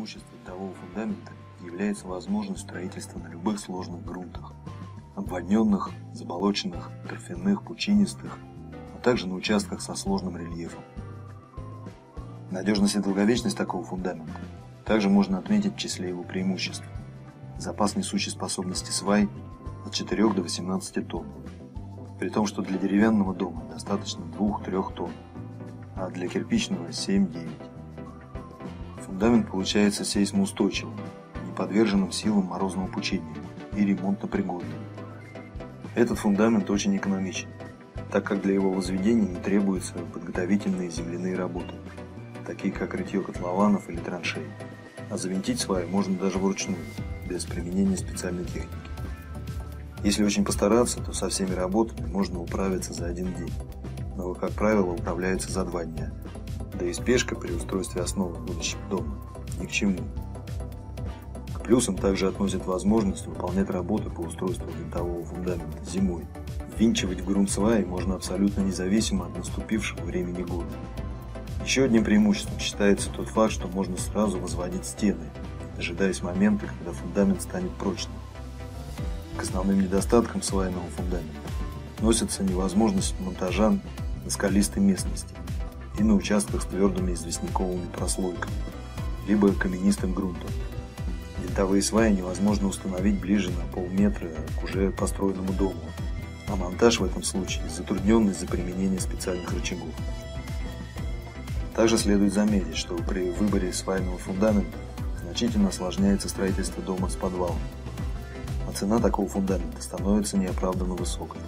Преимуществом бытового фундамента является возможность строительства на любых сложных грунтах, обводненных, заболоченных, торфяных, пучинистых, а также на участках со сложным рельефом. Надежность и долговечность такого фундамента также можно отметить в числе его преимуществ. Запас несущей способности свай от 4 до 18 тонн, при том, что для деревянного дома достаточно 2-3 тонн, а для кирпичного 7-9. Фундамент получается сейсмоустойчивым, не подверженным силам морозного пучения и ремонтопригодным. Этот фундамент очень экономичен, так как для его возведения не требуются подготовительные земляные работы, такие как рытье котлованов или траншей, а завинтить сваи можно даже вручную, без применения специальной техники. Если очень постараться, то со всеми работами можно управиться за один день, но, как правило, управляются за 2 дня, да и спешка при устройстве основы будущего дома ни к чему. К плюсам также относят возможность выполнять работы по устройству винтового фундамента зимой. Ввинчивать в грунт сваи можно абсолютно независимо от наступившего времени года. Еще одним преимуществом считается тот факт, что можно сразу возводить стены, дожидаясь момента, когда фундамент станет прочным. К основным недостаткам свайного фундамента относится невозможность монтажа на скалистой местности и на участках с твердыми известняковыми прослойками, либо каменистым грунтом. Винтовые сваи невозможно установить ближе на полметра к уже построенному дому, а монтаж в этом случае затруднен из-за применения специальных рычагов. Также следует заметить, что при выборе свайного фундамента значительно осложняется строительство дома с подвалом, а цена такого фундамента становится неоправданно высокой.